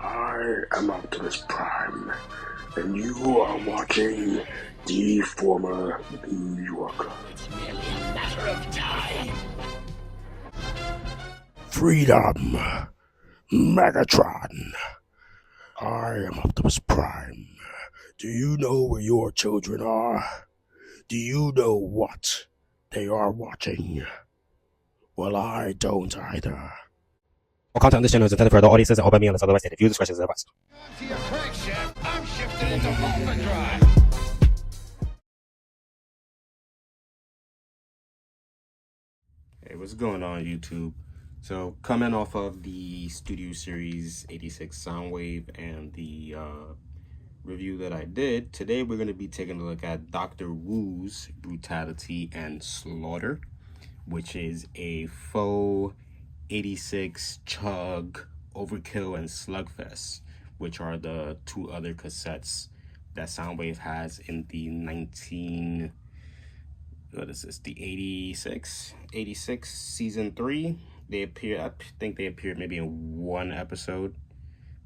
I am Optimus Prime, and you are watching the former New Yorker. It's merely a matter of time. Freedom, Megatron. I am Optimus Prime. Do you know where your children are? Do you know what they are watching? Well, I don't either. All content on this channel is intended for adult audiences and all by me unless otherwise stated. Viewer discretion is advised. To your crankshaft, I'm shifting into overdrive. Hey, what's going on, YouTube? So, coming off of the Studio Series 86 Soundwave and the review that I did, today we're going to be taking a look at Dr.Wu's Brutality and Slaughter, which is a faux 86 Chug, Overkill, and Slugfest, which are the two other cassettes that Soundwave has in the the 86 season 3. They appear, I think they appeared maybe in one episode,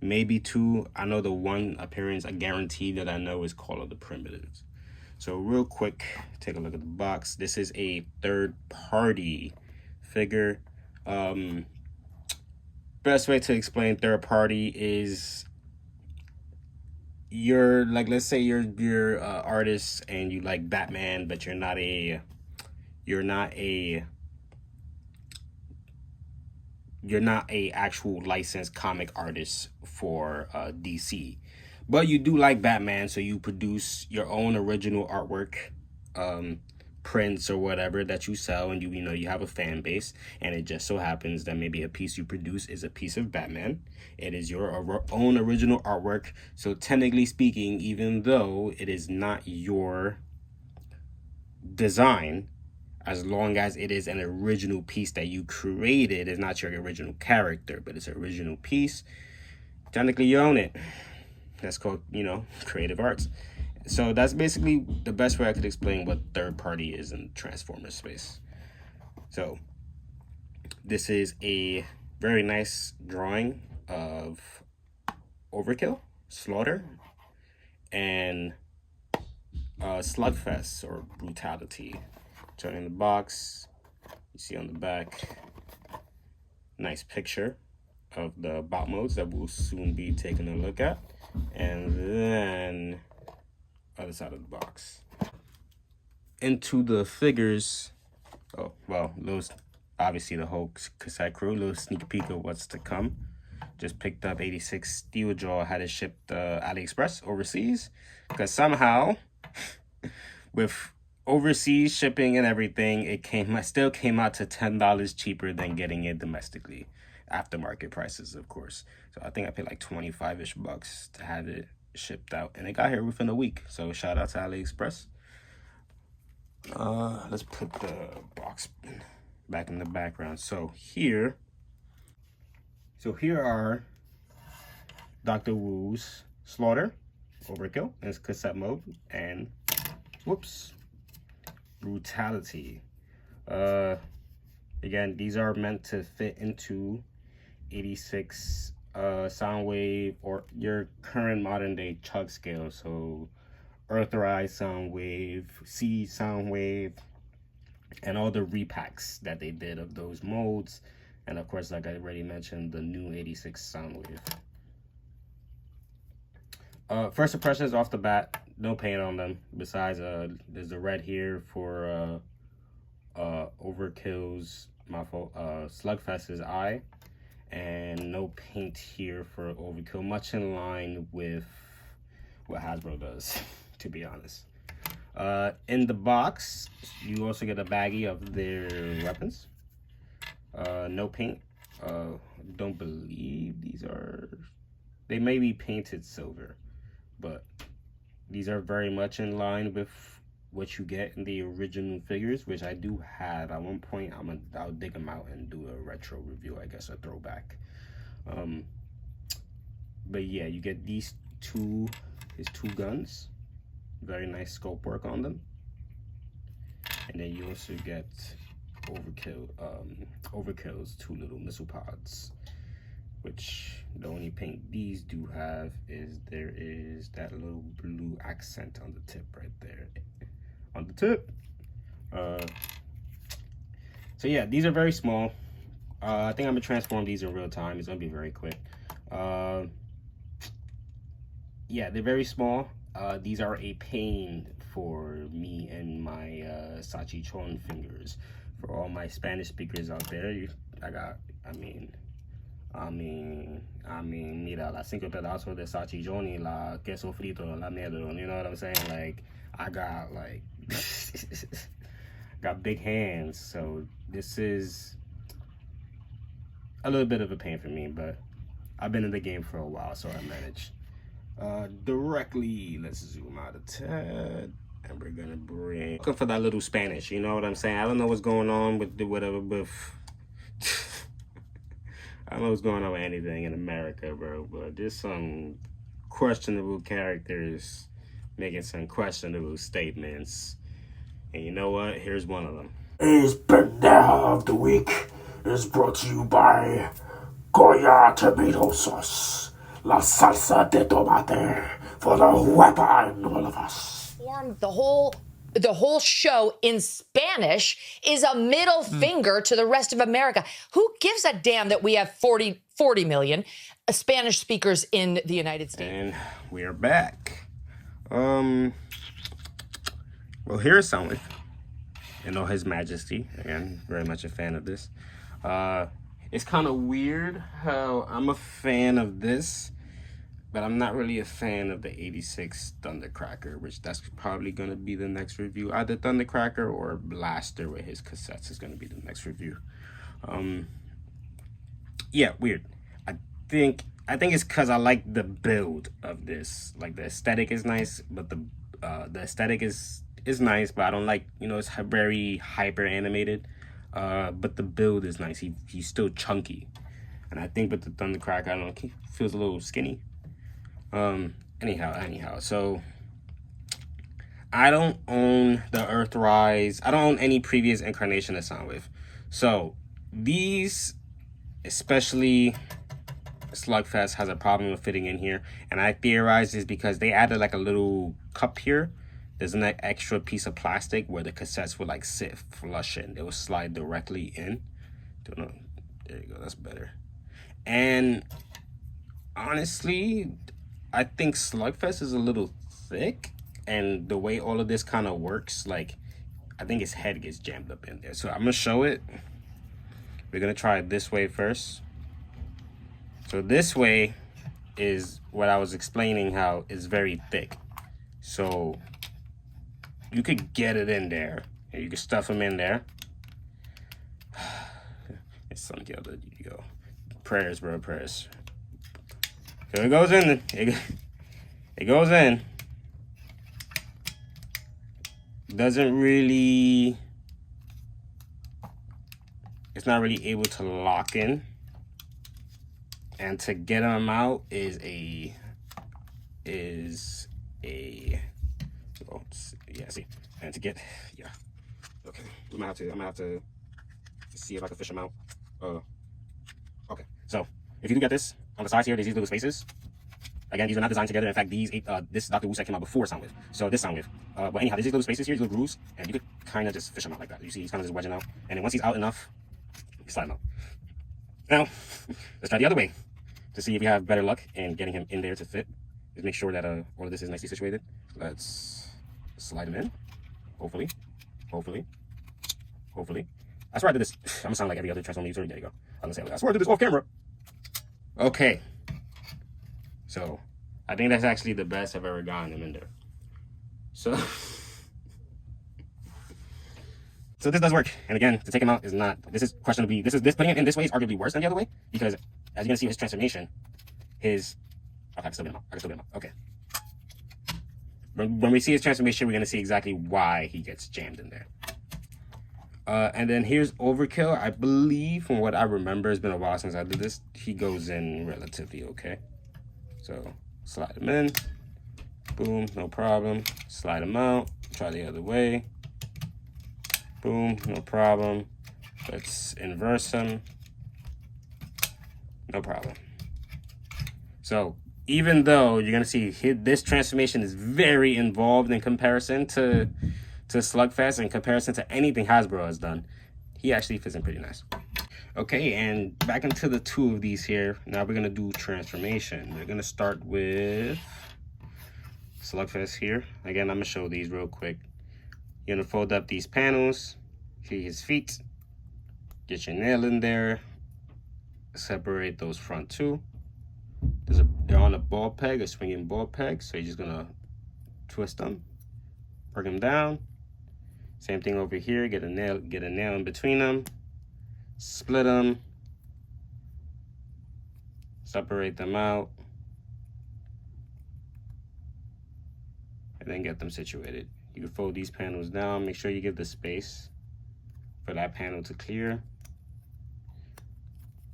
maybe two. I know the one appearance I guarantee that I know is Call of the Primitives. So real quick, take a look at the box. This is a third party figure. Best way to explain third party is you're like, let's say you're artist and you like Batman, but you're not a actual licensed comic artist for DC, but you do like Batman, so you produce your own original artwork, prints or whatever that you sell, and you have a fan base, and it just so happens that maybe a piece you produce is a piece of Batman. It is your own original artwork, so technically speaking, even though it is not your design, as long as it is an original piece that you created, it's not your original character, but it's an original piece, technically you own it. That's called, creative arts. So that's basically the best way I could explain what third party is in Transformers space. So this is a very nice drawing of Overkill, Slaughter, and Slugfest or Brutality. Turning the box, you see on the back, nice picture of the bot modes that we'll soon be taking a look at. And then other side of the box. Into the figures. Oh, well, those obviously the whole cassette crew, little sneak peek of what's to come. Just picked up 86 Steel Jaw, had it shipped AliExpress overseas, because somehow with overseas shipping and everything, it still came out to $10 cheaper than getting it domestically, aftermarket prices, of course. So I think I paid like 25-ish bucks to have it shipped out, and it got here within a week. So shout out to AliExpress. Let's put the box back in the background. So here are Dr. Wu's Slaughter, Overkill in its cassette mode, and Brutality. Again, these are meant to fit into 86 Soundwave or your current modern day chug scale. So Earthrise Soundwave, C Soundwave, and all the repacks that they did of those molds. And of course, like I already mentioned, the new 86 Soundwave. First impressions off the bat, no paint on them. Besides, there's the red here for Overkill's, Slugfest's eye, and no paint here for Overkill, much in line with what Hasbro does, to be honest. In the box, you also get a baggie of their weapons. No paint. Don't believe they may be painted silver, but these are very much in line with what you get in the original figures, which I do have. At one point, I'll dig them out and do a retro review, I guess, a throwback. But yeah, you get his two guns. Very nice scope work on them. And then you also get Overkill's two little missile pods. which the only paint these do have is there is that little blue accent on the tip right there. On the tip. So yeah, these are very small. I think I'm gonna transform these in real time. It's gonna be very quick. Yeah, they're very small. These are a pain for me and my Sachichon fingers. For all my Spanish speakers out there, mira, las 5 pedazos de salchichón y la queso frito, la mierda, you know what I'm saying? Like, I got, like, got big hands, so this is a little bit of a pain for me, but I've been in the game for a while, so I managed. Directly, let's zoom out a tad, and we're gonna bring, looking for that little Spanish, you know what I'm saying? I don't know what's going on with the whatever, but I don't know what's going on with anything in America, bro, but there's some questionable characters making some questionable statements, and you know what? Here's one of them. Is Pendeja of the Week is brought to you by Goya Tomato Sauce, La Salsa de Tomate for the weapon in all of us. The whole show in Spanish is a middle finger to the rest of America. Who gives a damn that we have 40 million Spanish speakers in the United States? And we're back. Well, here's someone. You know, His Majesty. Again, very much a fan of this. It's kind of weird how I'm a fan of this, but I'm not really a fan of the 86 Thundercracker, which that's probably going to be the next review. Either Thundercracker or Blaster with his cassettes is going to be the next review. Yeah, weird. I think it's because I like the build of this. Like, the aesthetic is nice, but the aesthetic is nice, but I don't like, you know, it's very hyper animated. But the build is nice. He's still chunky. And I think with the Thundercracker, I don't know, he feels a little skinny. Anyhow, so I don't own the Earthrise. I don't own any previous incarnation of Soundwave. So these, especially Slugfest, has a problem with fitting in here. And I theorize is because they added like a little cup here. There's an extra piece of plastic where the cassettes would like sit flush in. It would slide directly in. Don't know. There you go. That's better. And honestly, I think Slugfest is a little thick, and the way all of this kind of works, like, I think his head gets jammed up in there. So I'm gonna show it. We're gonna try it this way first. So this way is what I was explaining, how it's very thick. So you could get it in there, and you can stuff them in there. It's something else. There you go. Prayers, bro, prayers. So it goes in. It goes in. Doesn't really. It's not really able to lock in. And to get them out is a. Oh, yeah. See, and to get, yeah. Okay, I'm gonna have to see if I can fish them out. Okay, so if you do get this on the sides here, there's these little spaces. Again, these are not designed together. In fact, this Dr.Wu set came out before Soundwave. So this Soundwave. But anyhow, there's these little spaces here, these little grooves, and you could kind of just fish him out like that. You see, he's kind of just wedging out. And then once he's out enough, you slide him out. Now, let's try the other way to see if we have better luck in getting him in there to fit. Just make sure that all of this is nicely situated. Let's slide him in. Hopefully. I swear I did this. I'm gonna sound like every other Transformer user. There you go. I'm gonna say, I swear I did this off camera. Okay. So, I think that's actually the best I've ever gotten him in there. So, so this does work. And again, to take him out is not, this putting it in this way is arguably worse than the other way, because as you're gonna see his transformation, okay, I can still get him out. Okay. When we see his transformation, we're gonna see exactly why he gets jammed in there. And then here's Overkill. I believe, from what I remember, it's been a while since I did this, he goes in relatively okay. So, slide him in. Boom, no problem. Slide him out. Try the other way. Boom, no problem. Let's inverse him. No problem. So even though you're gonna see this transformation is very involved in comparison to Slugfest, in comparison to anything Hasbro has done, he actually fits in pretty nice. Okay, and back into the two of these here. Now we're gonna do transformation. We're gonna start with Slugfest here. Again, I'm gonna show these real quick. You're gonna fold up these panels, see his feet, get your nail in there, separate those front two. They're on a ball peg, a swinging ball peg, so you're just gonna twist them, work them down. Same thing over here. Get a nail in between them, split them, separate them out, and then get them situated. You can fold these panels down. Make sure you give the space for that panel to clear.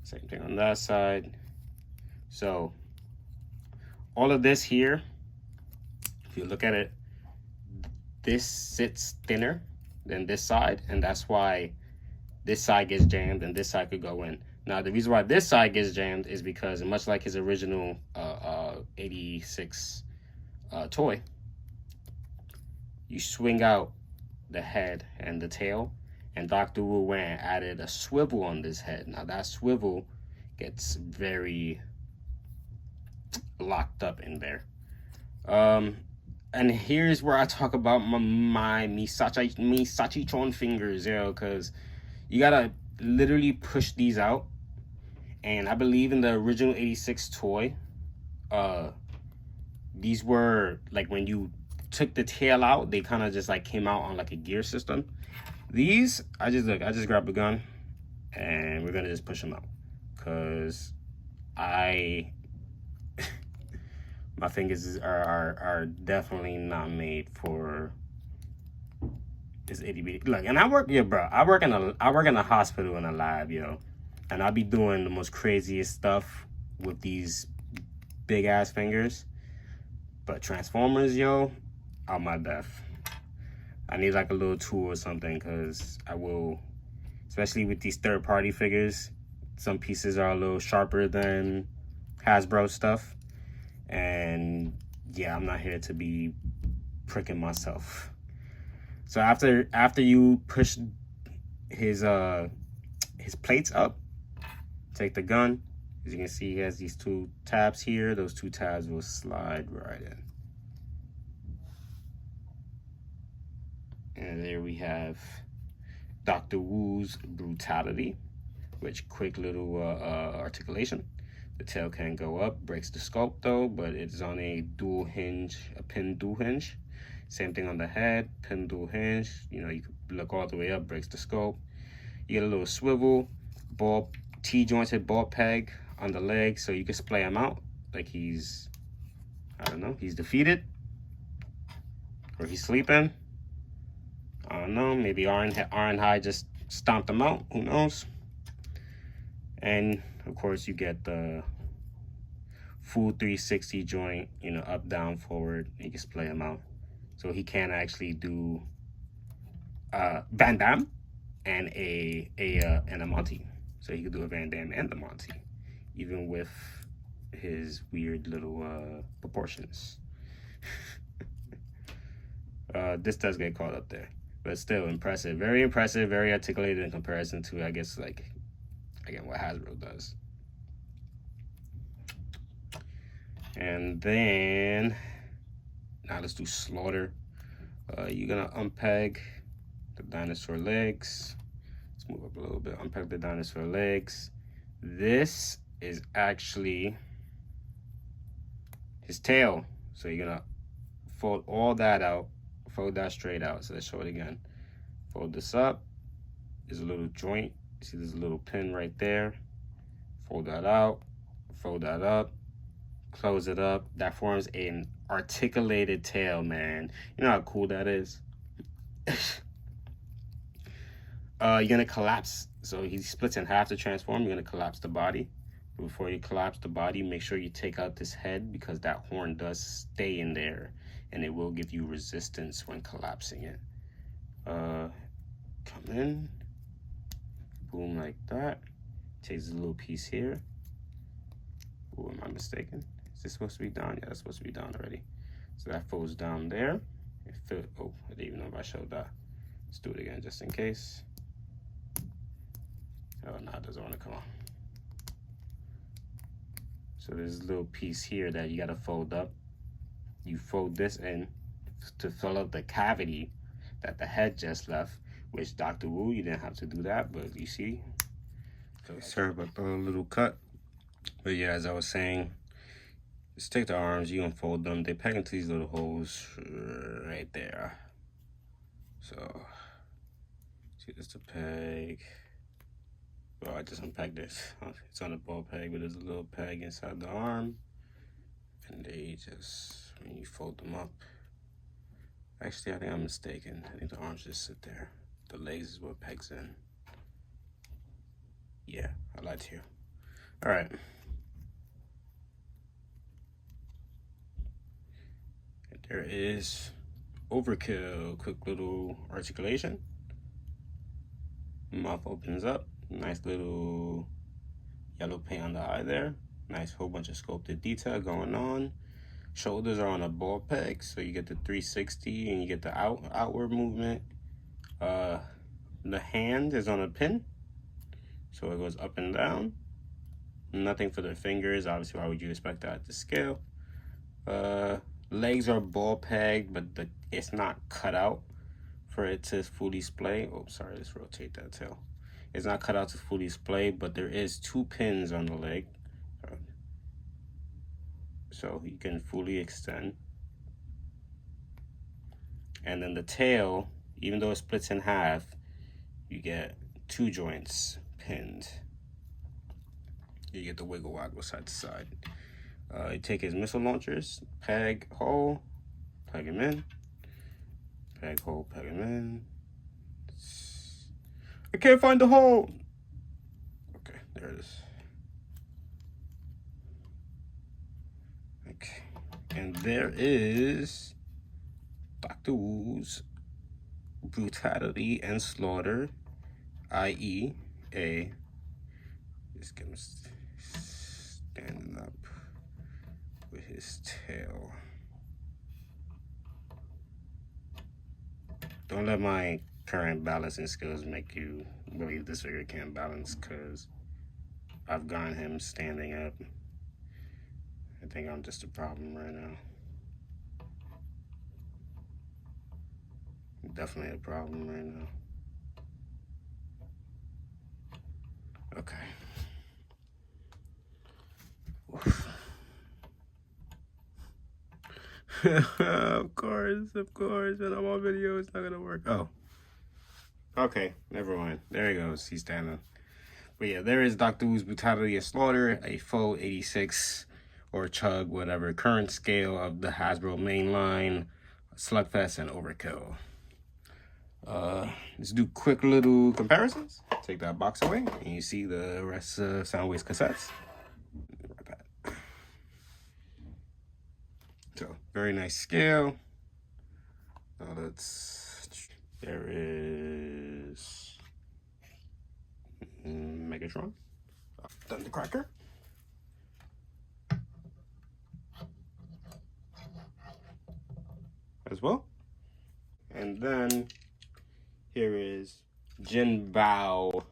Same thing on that side. So all of this here, if you look at it, this sits thinner than this side, and that's why this side gets jammed and this side could go in. Now the reason why this side gets jammed is because, much like his original 86 toy, you swing out the head and the tail, and Dr. Wu went and added a swivel on this head. Now that swivel gets very locked up in there. And here's where I talk about my Misachi-tron fingers, yo, because you gotta literally push these out. And I believe in the original 86 toy, these were like, when you took the tail out, they kind of just like came out on like a gear system. These, I just grabbed a gun and we're gonna just push them out, because my fingers are definitely not made for this itty bitty. Look, and I work in a hospital in a lab, yo, and I'll be doing the most craziest stuff with these big ass fingers. But Transformers, yo, are my death. I need like a little tool or something, because I will, especially with these third-party figures, some pieces are a little sharper than Hasbro stuff. And yeah, I'm not here to be pricking myself. So after you push his plates up, take the gun. As you can see, he has these two tabs here. Those two tabs will slide right in. And there we have Dr. Wu's Brutality, which quick little articulation. The tail can go up, breaks the sculpt though, but it's on a dual hinge, a pin dual hinge. Same thing on the head, pin dual hinge. You know, you can look all the way up, breaks the sculpt. You get a little swivel, ball, T-jointed ball peg on the leg, so you can splay him out like he's, I don't know, he's defeated, or he's sleeping. I don't know, maybe High just stomped him out, who knows? And of course you get the full 360 joint, you know, up, down, forward. You can splay him out. So he can actually do Van Damme and a Monty. So he could do a Van Damme and the Monty, even with his weird little proportions. This does get caught up there, but still impressive, very articulated in comparison to, I guess, like, again, what Hasbro does. And then now let's do Slaughter. You're gonna unpeg the dinosaur legs. Let's move up a little bit. Unpeg the dinosaur legs. This is actually his tail. So you're gonna fold all that out, fold that straight out. So let's show it again. Fold this up. There's a little joint. You see there's a little pin right there. Fold that out, fold that up, close it up. That forms an articulated tail, man. You know how cool that is? You're gonna collapse. So he splits in half to transform. You're gonna collapse the body. Before you collapse the body, make sure you take out this head, because that horn does stay in there and it will give you resistance when collapsing it. Come in. Boom, like that. Takes a little piece here. Oh, am I mistaken? Is this supposed to be down? Yeah, it's supposed to be down already. So that folds down there. Oh, I didn't even know if I showed that. Let's do it again just in case. Oh, no, it doesn't want to come on. So there's a little piece here that you got to fold up. You fold this in to fill up the cavity that the head just left, which Dr. Wu, you didn't have to do that, but you see. So sorry about the little cut. But yeah, as I was saying, just take the arms, you unfold them. They peg into these little holes right there. So, see, this the peg. Well, I just unpegged this. It's on a ball peg, but there's a little peg inside the arm. And they just, when you fold them up. Actually, I think I'm mistaken. I think the arms just sit there. The legs is what pegs in. Yeah, I lied to you. All right. And there is Overkill. Quick little articulation. Mouth opens up. Nice little yellow paint on the eye there. Nice whole bunch of sculpted detail going on. Shoulders are on a ball peg, so you get the 360 and you get the outward movement. The hand is on a pin, so it goes up and down. Nothing for the fingers. Obviously, why would you expect that at the scale? Legs are ball pegged, but it's not cut out for it to fully splay. Oh, sorry, let's rotate that tail. It's not cut out to fully splay, but there is 2 pins on the leg. So you can fully extend. And then the tail, even though it splits in half, you get 2 joints pinned. You get the wiggle waggle side to side. You take his missile launchers, peg, hole, plug him in. Peg, hole, plug him in. I can't find the hole. Okay, there it is. Okay, and there is Dr. Wu's Brutality and Slaughter, i.e. Just get him standing up with his tail. Don't let my current balancing skills make you believe this figure can't balance, because I've gotten him standing up. I think I'm just a problem right now. Definitely a problem right now. Okay. Of course, when I'm on video, it's not gonna work. Oh. Okay, never mind. There he goes. He's standing. But yeah, there is Dr. Wu's Brutality and Slaughter, a full 86 or chug, whatever, current scale of the Hasbro mainline, Slugfest, and Overkill. Let's do quick little comparisons. Take that box away, and you see the rest of Soundwave's cassettes. So, very nice scale. Now there is Megatron, Thundercracker, as well. And then here is Jin Bao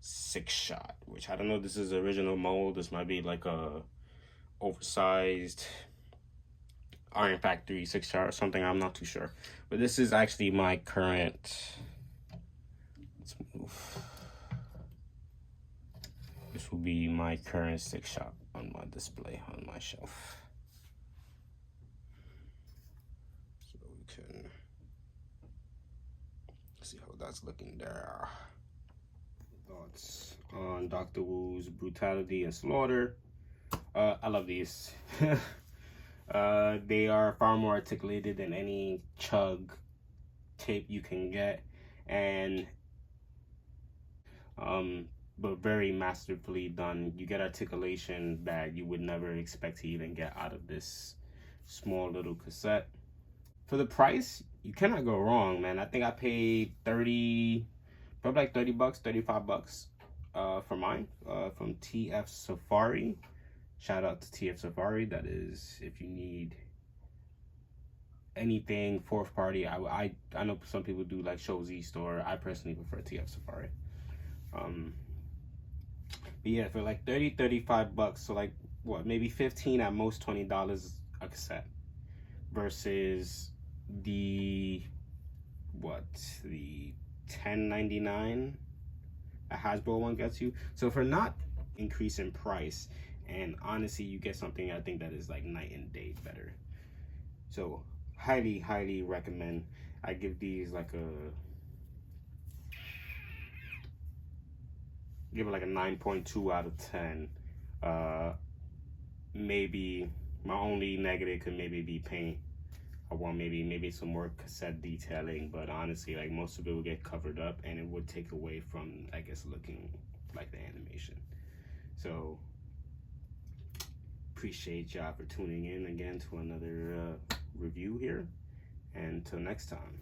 6-shot, which I don't know if this is the original mold. This might be like a oversized Iron Factory 6-shot or something. I'm not too sure. But this is actually my current. Let's move. This will be my current 6-shot on my display on my shelf. So we can see how that's looking there. Thoughts on Dr. Wu's Brutality and Slaughter. I love these. They are far more articulated than any chug tape you can get, and but very masterfully done. You get articulation that you would never expect to even get out of this small little cassette. For the price, you cannot go wrong, man. I think I paid probably like $30, $35 for mine, from TF Safari. Shout out to TF Safari. That is, if you need anything fourth party, I know some people do like Show Z Store. I personally prefer TF Safari. But yeah, for like 35 bucks, so like what, maybe 15 at most, $20 a cassette, versus the $10.99 a Hasbro one gets you. So for not increase in price, and honestly, you get something I think that is like night and day better. So highly recommend. I give these like a 9.2 out of 10. Maybe my only negative could maybe be paint. I want maybe some more cassette detailing, but honestly, like, most of it would get covered up and it would take away from, I guess, looking like the animation. So appreciate y'all for tuning in again to another review here, and until next time.